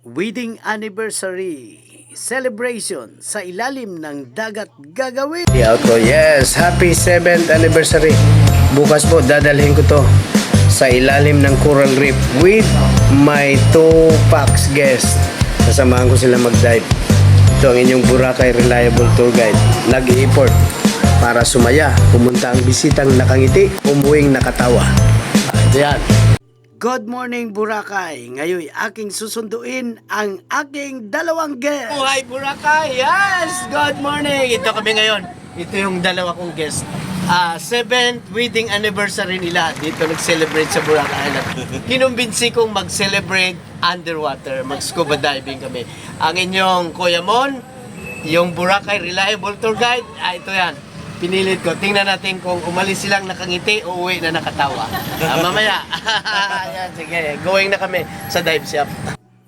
wedding anniversary celebration sa ilalim ng dagat gagawin. Yes, happy 7th anniversary. Bukas po dadalhin ko to sa ilalim ng coral reef with my 2 packs guest. Sasamahan ko sila mag-dive. Ito ang inyong Boracay Reliable Tour Guide. Nag-i-import para sumaya, pumunta ang bisitang nakangiti, umuwing nakatawa. Ito yan. Good morning Boracay. Ngayon aking susunduin ang aking dalawang guest. Oh, hi Boracay. Yes, good morning. Ito kami ngayon. Ito yung dalawa kong guest. 7th wedding anniversary nila. Dito nag-celebrate sa Boracay Island. Kinumbinsi kong mag-celebrate underwater. Mag-scuba diving kami. Ang inyong Kuya Mon, yung Boracay Reliable Tour Guide. Ito yan. Pinilit ko. Tingnan natin kung umalis silang nakangiti o uwi na nakatawa. Mamaya. Ayan, sige. Going na kami sa dive shop.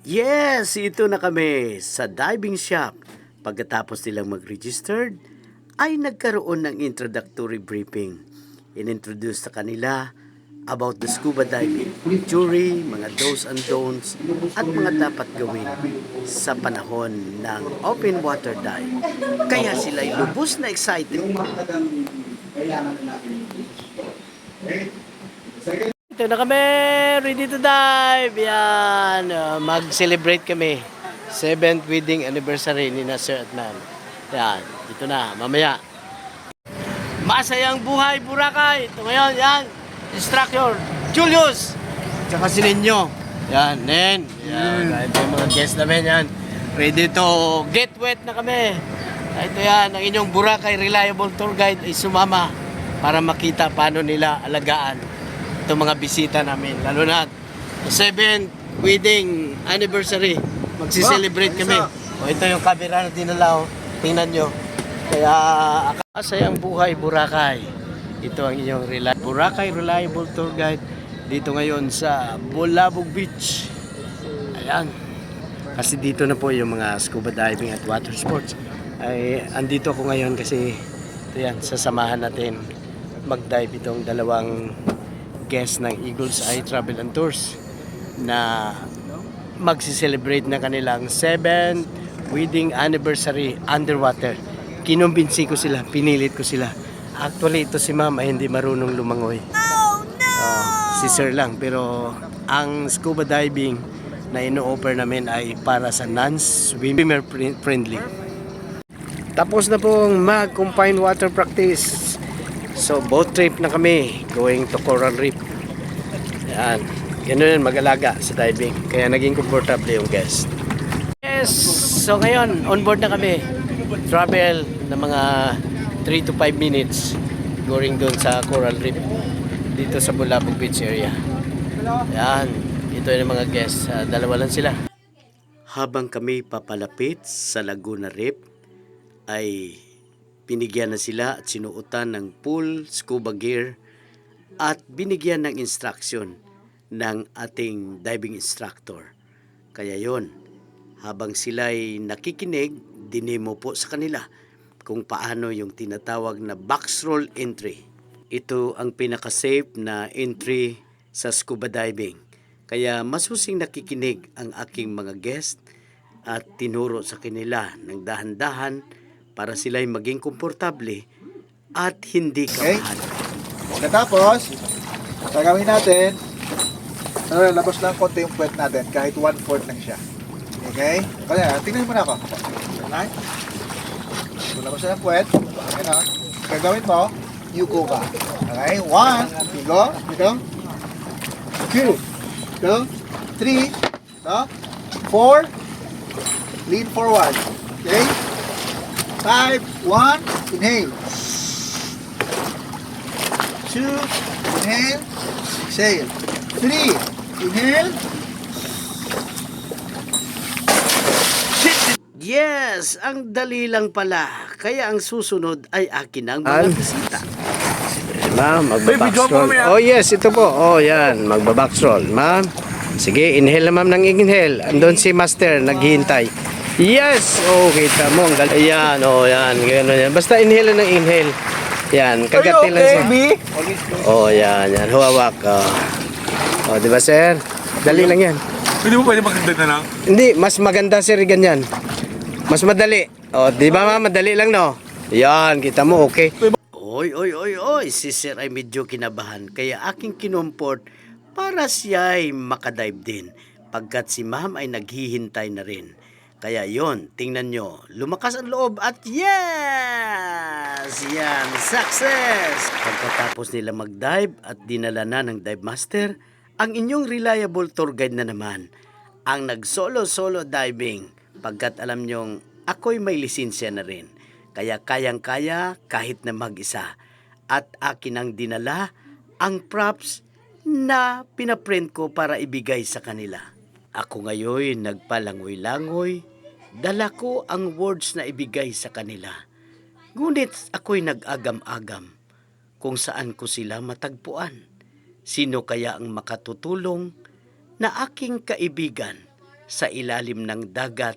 Yes, ito na kami sa diving shop. Pagkatapos nilang mag-registered, ay nagkaroon ng introductory briefing. Inintroduce sa kanila about the scuba diving, theory, mga do's and don'ts, at mga dapat gawin sa panahon ng open water dive. Kaya sila'y lubos na excited. Ito na kami, ready to dive. Yan, mag-celebrate kami. 7th wedding anniversary ni Sir at Ma'am. Yan, ito na, mamaya. Masayang buhay, Boracay. Ito ngayon, yan. Instructor, Julius. Tsaka si Ninyo. Yan, Nen. Yan, ito yung mga guests namin, yan. Ready to get wet na kami. Ito yan, ang inyong Boracay Reliable Tour Guide ay sumama para makita paano nila alagaan itong mga bisita namin. Lalo na, 7th wedding anniversary. Magsiselebrate kami. O, ito yung camera na dinala. Tingnan nyo. Kaya, akasayang buhay, Boracay. Ito ang inyong Boracay Reliable Tour Guide dito ngayon sa Bulabog Beach. Ayan. Kasi dito na po yung mga scuba diving at water sports. Ay, andito ako ngayon kasi ito yan, sasamahan natin mag-dive itong dalawang guests ng Eagle's Eye Travel and Tours na magsiselebrate na kanilang 7th wedding anniversary underwater. Kinumbinsi ko sila, pinilit ko sila. Actually, ito si Ma'am ay hindi marunong lumangoy. Oh, no! Si Sir lang. Pero ang scuba diving na ino-offer namin ay para sa non-swimmer friendly. Tapos na pong mag-confined water practice. So, boat trip na kami going to Coral Reef. Yan. Ganun yun, mag-alaga sa diving. Kaya naging komportable yung guest. Yes! So, ngayon, on board na kami. Travel na mga 3 to 5 minutes going doon sa Coral Reef dito sa Bulabog Beach area. Yan, ito yung mga guests, dalawa lang sila. Habang kami papalapit sa Laguna Reef ay binigyan na sila at sinuotan ng full scuba gear at binigyan ng instruction ng ating diving instructor. Kaya yon, habang sila'y nakikinig, dinemo po sa kanila kung paano yung tinatawag na box roll entry. Ito ang pinaka-safe na entry sa scuba diving. Kaya masusing nakikinig ang aking mga guest at tinuro sa kanila ng dahan-dahan para sila'y maging komportable at hindi kabahan. Okay. Tapos, gagawin natin, labas lang konti yung puwet natin kahit 1/4 lang siya. Okay? Kaya, tingnan mo na ako. Okay? Labas na ng puwet. Okay na. Gagawin mo, yuko ka. Okay? 1, you go, 2, 3, 4, lean forward. Okay? 5, 1, inhale. 2, inhale, exhale. 3, inhale. Yes, ang dali lang pala. Kaya ang susunod ay akin ang mga bisita. Ma'am, magbabox roll. Oh yes, ito po. Oh yan, magbabox roll. Ma'am, sige, inhale na ma'am ng inhale. Andun si Master, naghihintay. Yes! Oh, kita mo. Ayan, oh yan. Gano'n yan. Basta inhale na ng inhale. Yan, kagatin lang siya. Oh, yan, yan. Huwawak. Oh, di ba sir? Dali lang yan. Hindi mo pwede magdagdag na lang? Hindi, mas maganda sir ganyan. Mas madali. O, di ba ma? Madali lang no? Yan, kita mo, okay. Oy, si sir ay medyo kinabahan. Kaya aking kinumport para siya ay makadive din. Pagkat si ma'am ay naghihintay na rin. Kaya yon, tingnan nyo, lumakas ang loob at yes! Yan, success! Pagkatapos nila mag-dive at dinala na ng dive master, ang inyong reliable tour guide na naman ang nag-solo-solo diving pagkat alam nyong ako'y may lisensya na rin. Kaya kayang-kaya kahit na mag-isa. At akin ang dinala ang props na pinaprint ko para ibigay sa kanila. Ako ngayon nagpalangoy-langoy, dala ko ang words na ibigay sa kanila. Ngunit ako'y nag-agam-agam kung saan ko sila matagpuan. Sino kaya ang makatutulong na aking kaibigan sa ilalim ng dagat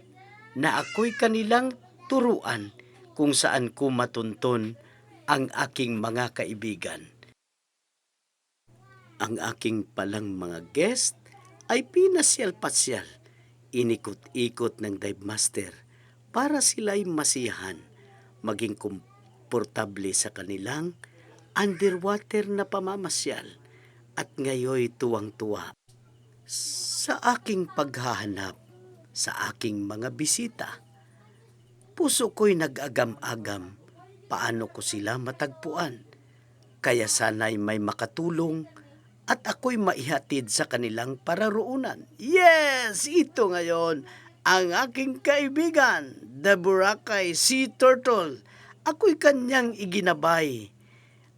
na ako'y kanilang turuan kung saan ko matuntun ang aking mga kaibigan. Ang aking palang mga guest ay pinasyal-pasyal, inikot-ikot ng dive master para sila'y masiyahan, maging komportable sa kanilang underwater na pamamasyal at ngayoy tuwang-tuwa sa aking paghahanap sa aking mga bisita. Puso ko'y nag-agam-agam paano ko sila matagpuan. Kaya sana'y may makatulong at ako'y maihatid sa kanilang pararoonan. Yes! Ito ngayon ang aking kaibigan, the Boracay Sea Turtle. Ako'y kanyang iginabay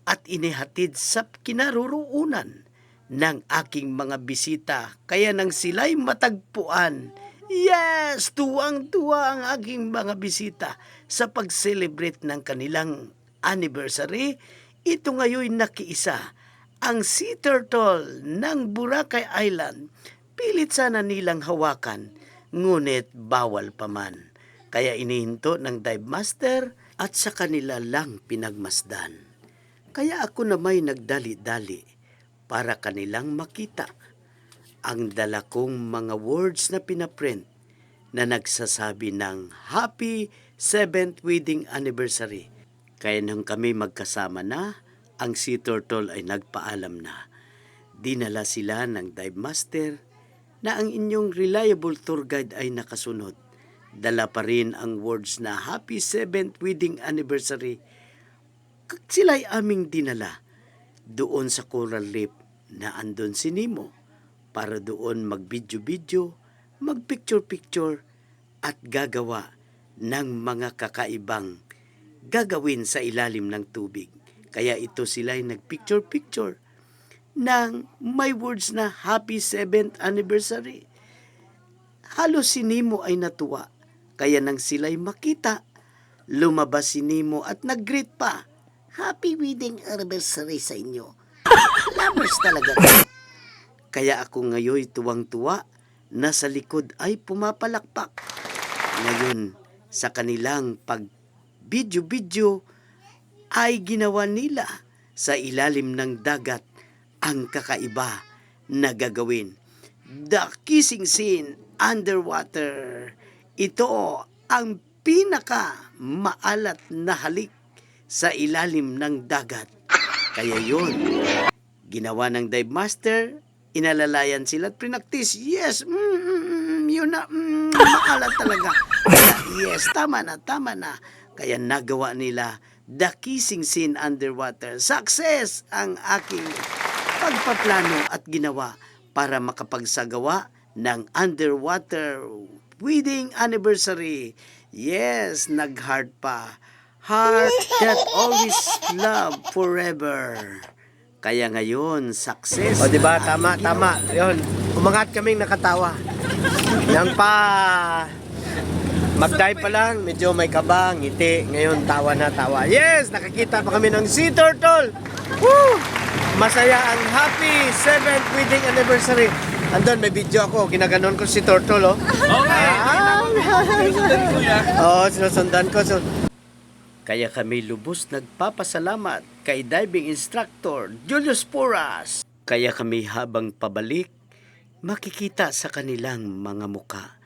at inihatid sa kinaroroonan ng aking mga bisita. Kaya nang sila'y matagpuan, yes! Tuwang-tuwa ang aking mga bisita sa pag-celebrate ng kanilang anniversary. Ito ngayon nakiisa ang sea turtle ng Boracay Island. Pilit sana nilang hawakan, ngunit bawal pa man. Kaya inihinto ng dive master at sa kanila lang pinagmasdan. Kaya ako na may nagdali-dali para kanilang makita ang dala kong mga words na pinaprint na nagsasabi ng Happy 7th Wedding Anniversary. Kaya nang kami magkasama na, ang sea turtle ay nagpaalam na. Dinala sila ng dive master na ang inyong reliable tour guide ay nakasunod. Dala pa rin ang words na Happy 7th Wedding Anniversary. Sila'y aming dinala doon sa coral reef na andon si Nemo para doon mag-video-video, mag-picture-picture at gagawa ng mga kakaibang gagawin sa ilalim ng tubig. Kaya ito sila'y nag-picture-picture ng may words na Happy 7th Anniversary. Halos si Nemo ay natuwa. Kaya nang sila'y makita, lumabas si Nemo at nag-greet pa. Happy wedding anniversary sa inyo. Lovers talaga. Kaya ako ngayon tuwang-tuwa na sa likod ay pumapalakpak. Ngayon, sa kanilang pag-video-video, ay ginawa nila sa ilalim ng dagat ang kakaiba na gagawin. The kissing scene underwater. Ito ang pinaka maalat na halik sa ilalim ng dagat. Kaya yun, ginawa ng dive master, inalalayan sila at pinaktis. Yes, yun na, maalat talaga. Kaya, yes, tama na. Kaya nagawa nila the kissing scene underwater. Success ang aking pagpaplano at ginawa para makapagsagawa ng underwater wedding anniversary. Yes, nag-heart pa. Heart that always love forever. Kaya ngayon, success. O diba, tama. Yun, umangat kaming nakatawa. Nang pa mag-dive pa lang, medyo may kaba, ngiti. Ngayon, tawa na tawa. Yes! Nakakita pa kami ng sea turtle! Woo! Masaya ang happy 7th wedding anniversary. Andun, may video ako. Ginaganon ko si turtle, oh. Okay! Sinusundan ko. Kaya kami lubos nagpapasalamat kay diving instructor Julius Porras. Kaya kami habang pabalik, Makikita sa kanilang mga muka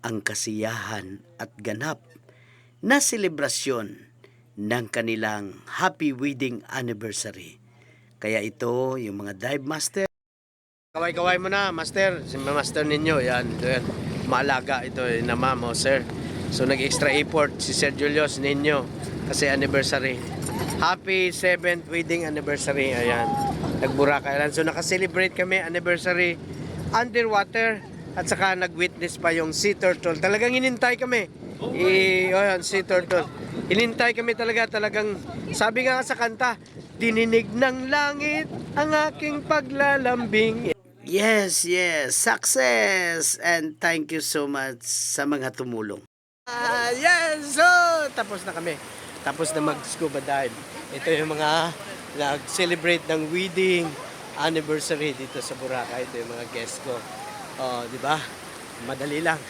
ang kasiyahan at ganap na selebrasyon ng kanilang happy wedding anniversary. Kaya ito, yung mga dive master. Kaway-kaway mo na, master. Si master ninyo, yan. Ito yan. Maalaga ito, na ma'am, sir. So, nag-extra effort si Sir Julius ninyo kasi anniversary. Happy 7th wedding anniversary. Ayan. Nagburakay lang. So, nakaselebrate kami anniversary underwater at saka nag-witness pa yung sea turtle. Talagang inintay kami. Ayan, sea turtle. Inintay kami talagang sabi nga sa kanta, dininig ng langit ang aking paglalambing. Yes, success! And thank you so much sa mga tumulong. Yes! So, tapos na kami. Tapos na mag-scuba dive. Ito yung mga nag-celebrate ng wedding anniversary dito sa Boracay. Ito yung mga guests ko. Oh, di ba? Madali lang.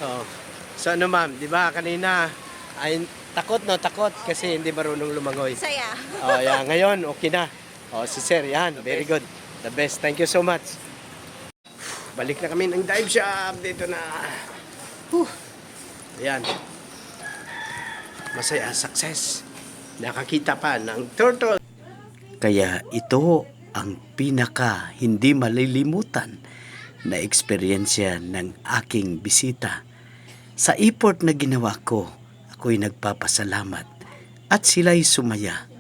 Oh. So ano ma'am, di ba kanina ay takot kasi hindi marunong lumangoy. Saya. Oh, yeah, ngayon okay na. Oh, si Sir, yan, very good. The best. Thank you so much. Balik na kami ng dive shop dito na. Ayan. Masaya, success. Nakakita pa ng turtle. Kaya ito ang pinaka hindi malilimutan na eksperyensya ng aking bisita. Sa effort na ginawa ko, ako'y nagpapasalamat at sila'y sumaya.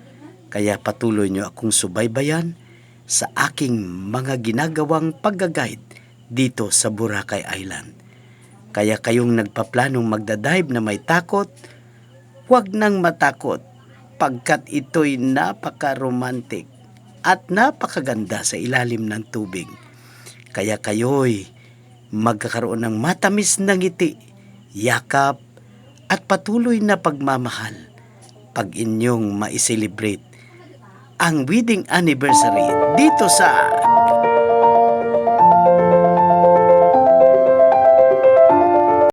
Kaya patuloy niyo akong subaybayan sa aking mga ginagawang pag-guide dito sa Boracay Island. Kaya kayong nagpaplanong magdadive na may takot, huwag nang matakot pagkat ito'y napaka-romantic at napakaganda sa ilalim ng tubig. Kaya kayo'y magkakaroon ng matamis na ngiti, yakap at patuloy na pagmamahal pag inyong ma-celebrate ang wedding anniversary dito sa